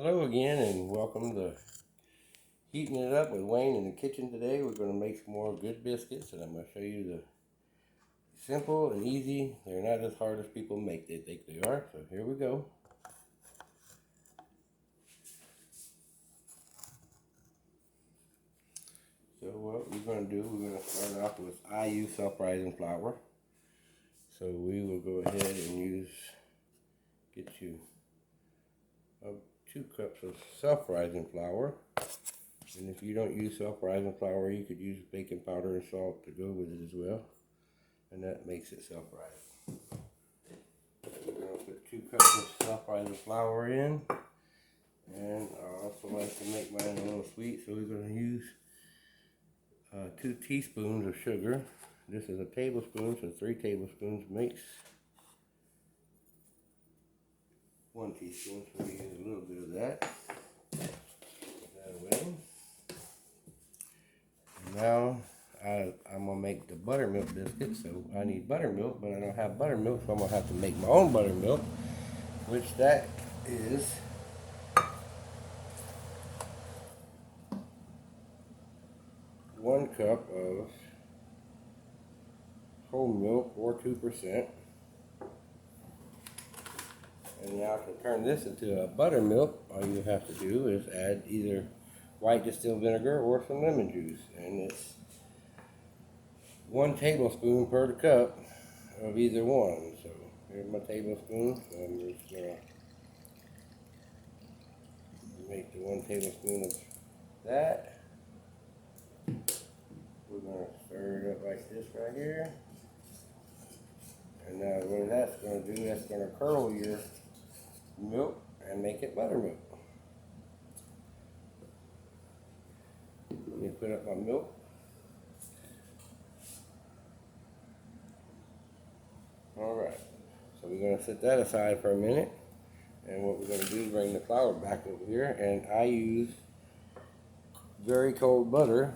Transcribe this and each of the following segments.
Hello again and welcome to Heating It Up with Wayne in the kitchen. Today we're going to make some more good biscuits, and I'm going to show you the simple and easy. They're not as hard as people make they think they are, so here we go. So what we're going to do, we're going to start off with I use self-rising flour. So we will go ahead and get you 2 cups of self-rising flour. And if you don't use self-rising flour, you could use baking powder and salt to go with it as well. And that makes it self-rising. We're going to put 2 cups of self-rising flour in. And I also like to make mine a little sweet, so we're going to use 2 teaspoons of sugar. This is a tablespoon, so 3 tablespoons makes 1 teaspoon, so we use a little bit of that. Put that away. Now I'm going to make the buttermilk biscuits, so I need buttermilk, but I don't have buttermilk, so I'm going to have to make my own buttermilk, which that is 1 cup of whole milk, or 2%. And now to turn this into a buttermilk, all you have to do is add either white distilled vinegar or some lemon juice. And it's 1 tablespoon per cup of either one. So here's my tablespoon. So I'm just going to make the 1 tablespoon of that. We're going to stir it up like this right here. And now what that's going to do, that's going to curdle your milk and make it buttermilk. Let me put up my milk. Alright, so we're going to set that aside for a minute. And what we're going to do is bring the flour back over here. And I use very cold butter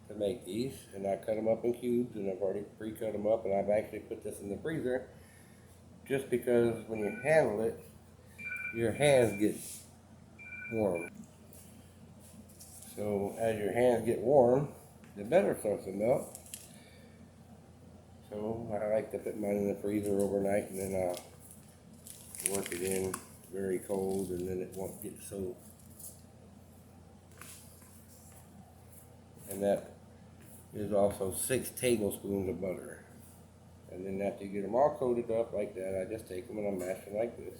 to make these. And I cut them up in cubes, and I've already pre-cut them up. And I've actually put this in the freezer just because when you handle it, your hands get warm. So as your hands get warm, the butter starts to melt. So I like to put mine in the freezer overnight, and then I'll work it in very cold, and then it won't get so. And that is also 6 tablespoons of butter. And then after you get them all coated up like that, I just take them and I mash them like this.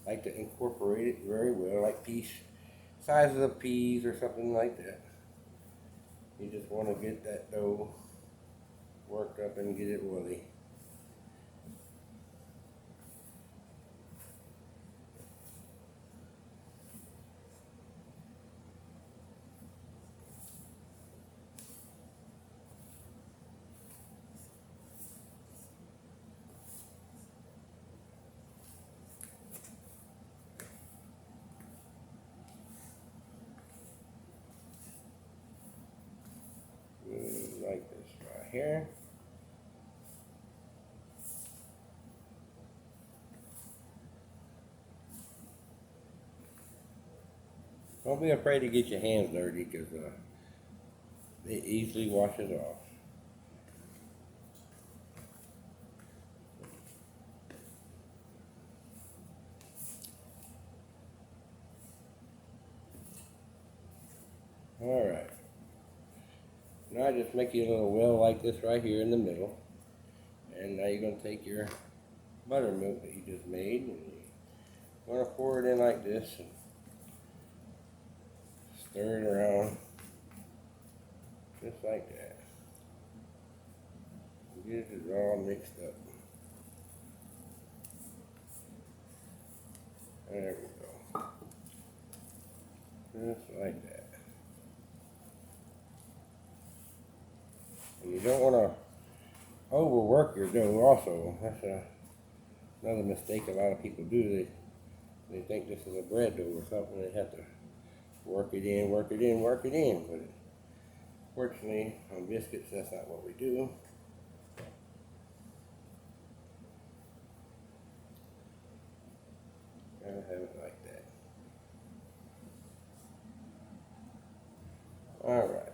I like to incorporate it very well, like sizes of peas or something like that. You just want to get that dough worked up and get it woolly. Like this right here. Don't be afraid to get your hands dirty, because it easily washes off. Alright. Now I just make you a little well like this right here in the middle. And now you're going to take your buttermilk that you just made, and you're going to pour it in like this and stir it around just like that. Get it all mixed up. There we go. Just like that. And you don't want to overwork your dough also. That's another mistake a lot of people do. They think this is a bread dough or something. They have to work it in, work it in, work it in. But fortunately, on biscuits, that's not what we do. Gotta have it like that. Alright.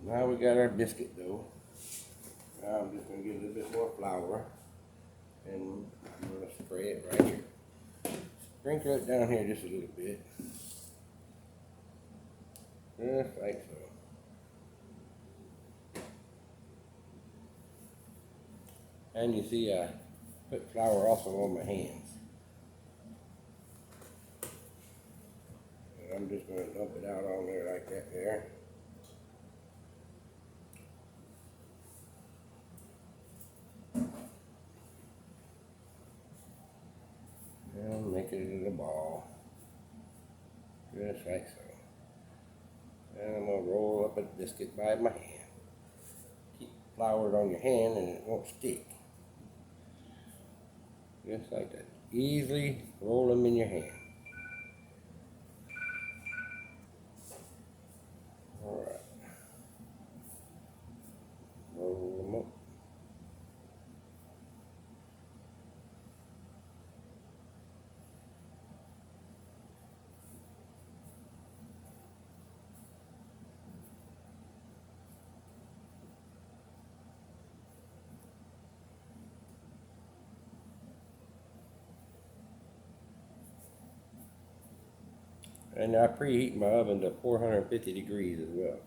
Now we got our biscuit dough. Now I'm just going to get a little bit more flour. And I'm going to spray it right here. Sprinkle it down here just a little bit. Just like so. And you see I put flour also on my hands. And I'm just going to dump it out on there like that there. And make it into a ball. Just like so. And I'm going to roll up a biscuit by my hand. Keep flour on your hand and it won't stick. Just like that. Easily roll them in your hand. Alright. Roll them up. And I preheat my oven to 450 degrees as well.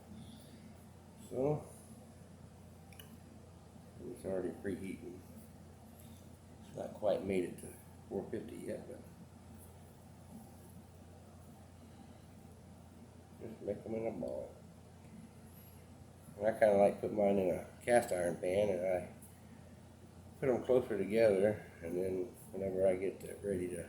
So, it's already preheating. It's not quite made it to 450 yet, but just make them in a ball. And I kind of like put mine in a cast iron pan, and I put them closer together, and then whenever I get ready to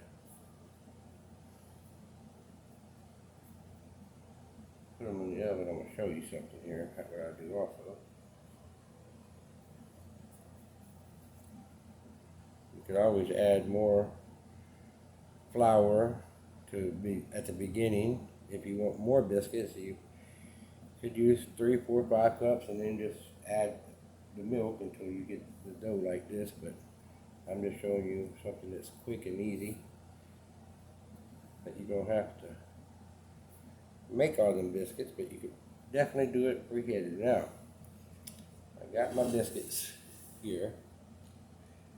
put them in the oven, I'm going to show you something here, what I do also. You could always add more flour to be at the beginning. If you want more biscuits, you could use 3, 4, 5 cups and then just add the milk until you get the dough like this. But I'm just showing you something that's quick and easy, that you don't have to make all them biscuits, but you could definitely do it preheated. Now, I got my biscuits here,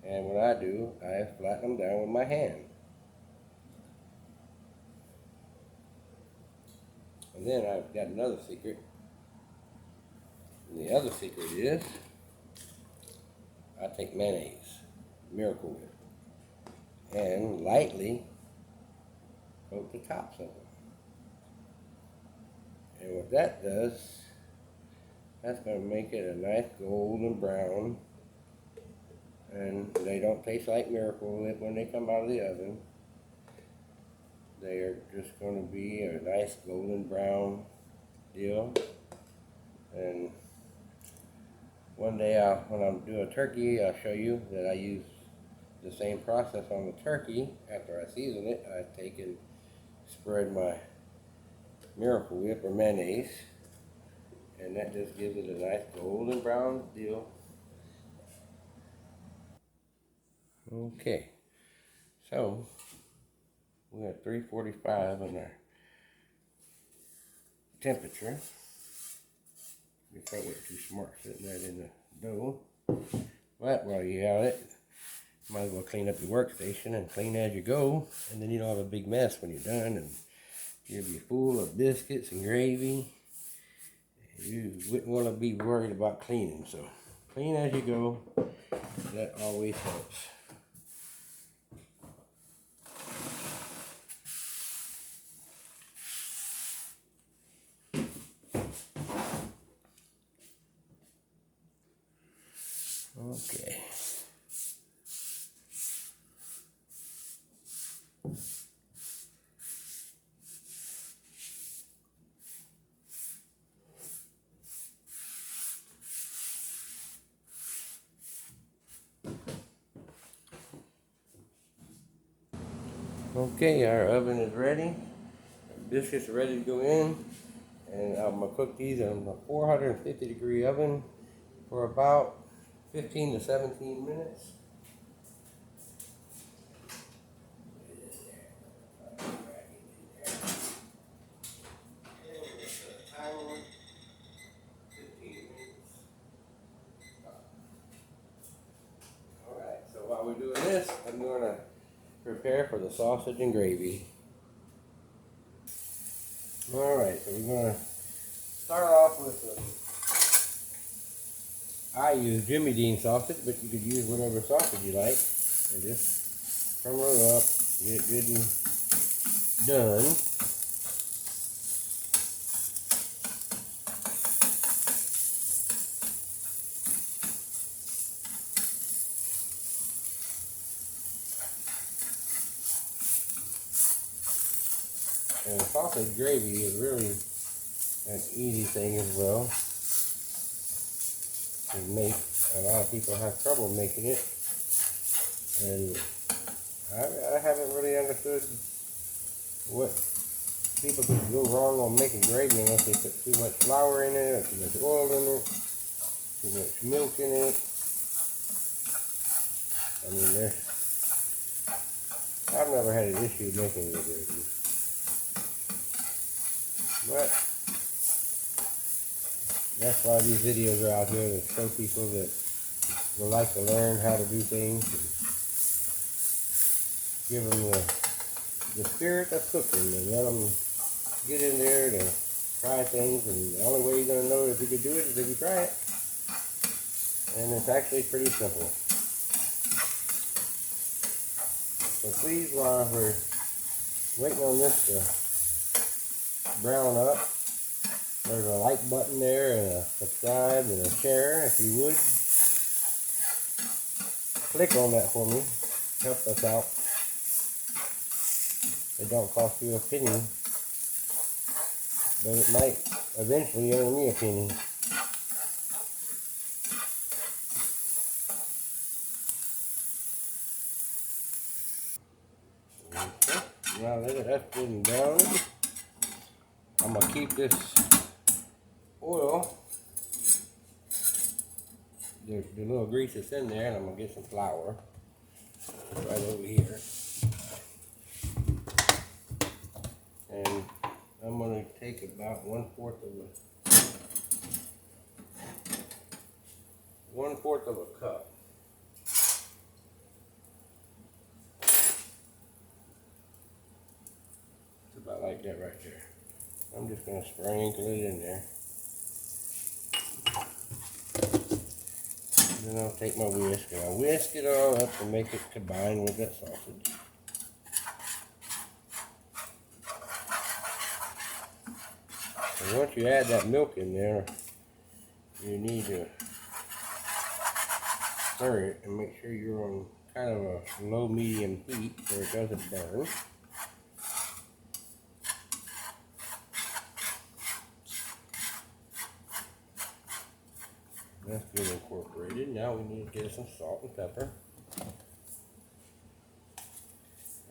and what I do, I flatten them down with my hand. And then I've got another secret. And the other secret is I take mayonnaise, Miracle Whip, and lightly coat the tops of them. And what that does, that's going to make it a nice golden brown. And they don't taste like Miracle Whip when they come out of the oven. They are just going to be a nice golden brown deal. And one day when I'm doing turkey, I'll show you that I use the same process on the turkey. After I season it, I take and spread my Miracle Whip or mayonnaise, and that just gives it a nice golden brown deal. Okay, so we have 345 on our temperature. You can't get too smart sitting that in the dough. But while you have it, might as well clean up your workstation and clean as you go, and then you don't have a big mess when you're done, and you'll be full of biscuits and gravy. You wouldn't want to be worried about cleaning, so clean as you go. That always helps. Okay. Okay, our oven is ready. Biscuits are ready to go in, and I'm gonna cook these in a 450 degree oven for about 15 to 17 minutes. I'm going to prepare for the sausage and gravy. Alright, so we're going to start off with I use Jimmy Dean sausage, but you could use whatever sausage you like. And just crumble it up, get it good and done. And sausage gravy is really an easy thing as well to make. A lot of people have trouble making it, and I haven't really understood what people could go wrong on making gravy unless they put too much flour in it, or too much oil in it, too much milk in it. I mean, I've never had an issue making the gravy. But that's why these videos are out here, to show people that would like to learn how to do things, and give them the spirit of cooking, and let them get in there to try things. And the only way you're going to know if you can do it is if you try it. And it's actually pretty simple. So please, while we're waiting on this to brown up, there's a like button there, and a subscribe, and a share. If you would, click on that for me. Help us out. It don't cost you a penny, but it might eventually earn me a penny. Okay. Now that that's been browned, I'm going to keep this oil, the little grease that's in there, and I'm going to get some flour right over here. And I'm going to take about 1/4 of a cup. It's about like that right there. I'm just going to sprinkle it in there. And then I'll take my whisk and I'll whisk it all up to make it combine with that sausage. And once you add that milk in there, you need to stir it and make sure you're on kind of a low-medium heat so it doesn't burn. That's good incorporated. Now we need to get some salt and pepper.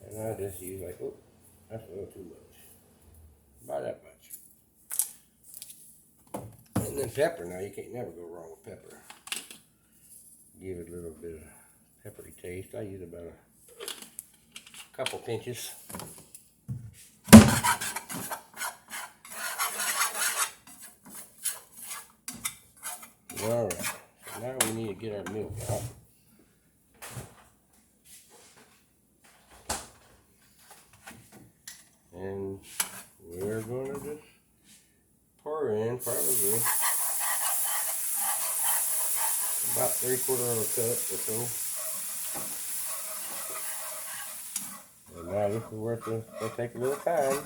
And I just use like, oh, that's a little too much. About that much. And then pepper. Now you can't never go wrong with pepper. Give it a little bit of peppery taste. I use about a couple pinches. Alright, so now we need to get our milk out. And we're going to just pour in probably about 3/4 of a cup or so. And now this is where it's going to take a little time.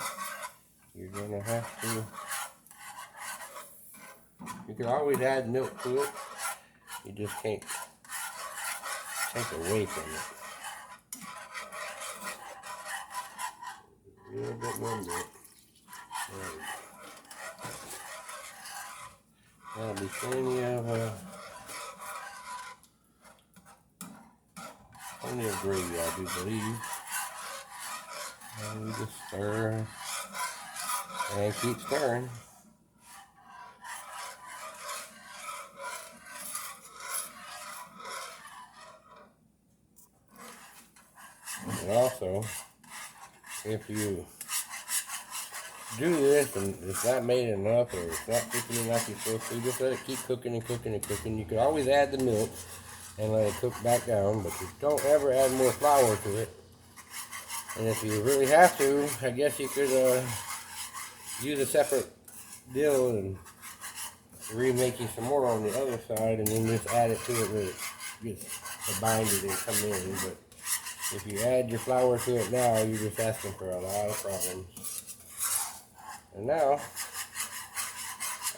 You're going to have to, you can always add milk to it. You just can't take away from it. A little bit more milk. That'll be plenty of gravy, I do believe. And we just stir and keep stirring. And also, if you do this and it's not made enough, or it's not cooking enough you're supposed to, just let it keep cooking and cooking and cooking. You could always add the milk and let it cook back down, but you don't ever add more flour to it. And if you really have to, I guess you could use a separate deal and remake you some more on the other side, and then just add it to it when it gets binded and come in. But if you add your flour to it now, you're just asking for a lot of problems. And now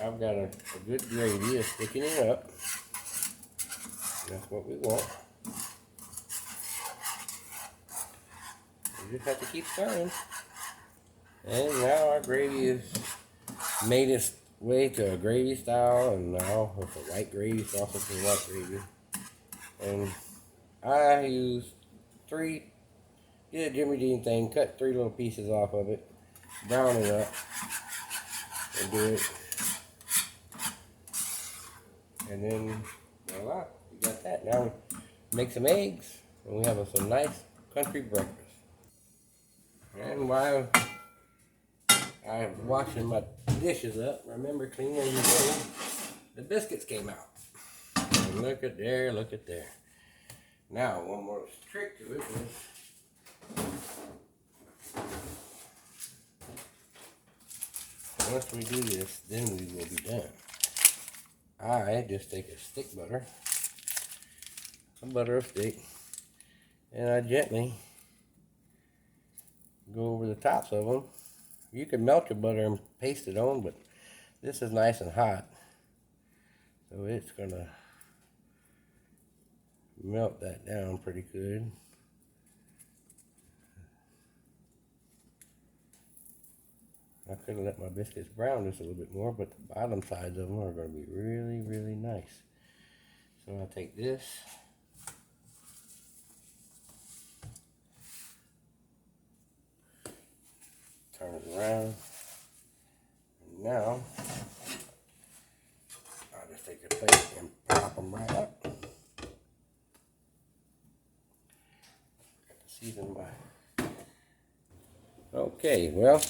I've got a good gravy of thickening up. That's what we want. You just have to keep stirring. And now our gravy has made its way to a gravy style, and now it's a white gravy, sausage and white gravy. And I used did a Jimmy Dean thing, cut 3 little pieces off of it, brown it up, and do it. And then, voila, we got that. Now we make some eggs, and we have some nice country breakfast. And while I'm washing my dishes up, remember cleaning your bowl, the biscuits came out. And look at there, look at there. Now, one more trick to it is, once we do this, then we will be done. I just take a stick butter, a butter stick, and I gently go over the tops of them. You can melt your butter and paste it on, but this is nice and hot, so it's gonna melt that down pretty good. I could have let my biscuits brown just a little bit more, but the bottom sides of them are going to be really, really nice. So I'll take this, turn it around, and now I'll just take a plate and pop them right up. Season my. Okay, well,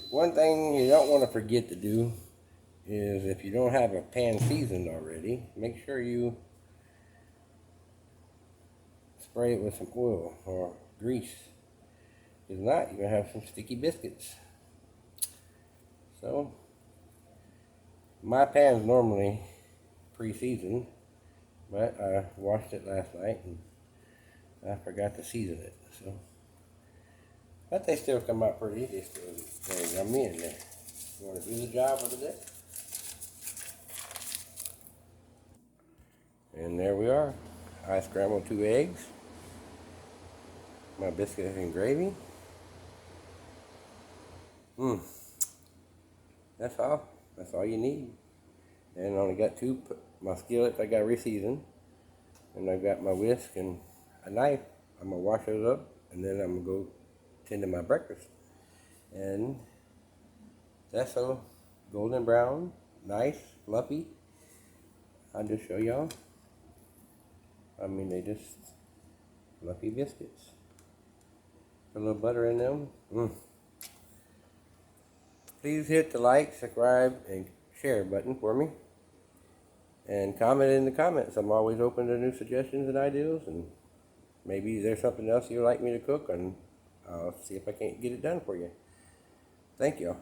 one thing you don't want to forget to do is, if you don't have a pan seasoned already, make sure you spray it with some oil or grease. If not, you're going to have some sticky biscuits. So, my pan's normally pre-seasoned, but I washed it last night and I forgot to season it. So, but they still come out pretty. They still very yummy in there. You want to do the job with it? And there we are. I scrambled 2 eggs, my biscuits and gravy. That's all. That's all you need. And I only got 2. My skillets I got reseasoned, and I've got my whisk and a knife. I'm gonna wash those up, and then I'm gonna go tend to my breakfast. And that's a golden brown, nice, fluffy. I'll just show y'all. I mean, they just fluffy biscuits. Put a little butter in them. Please hit the like, subscribe, and share button for me. And comment in the comments. I'm always open to new suggestions and ideas, and maybe there's something else you'd like me to cook, and I'll see if I can't get it done for you. Thank you.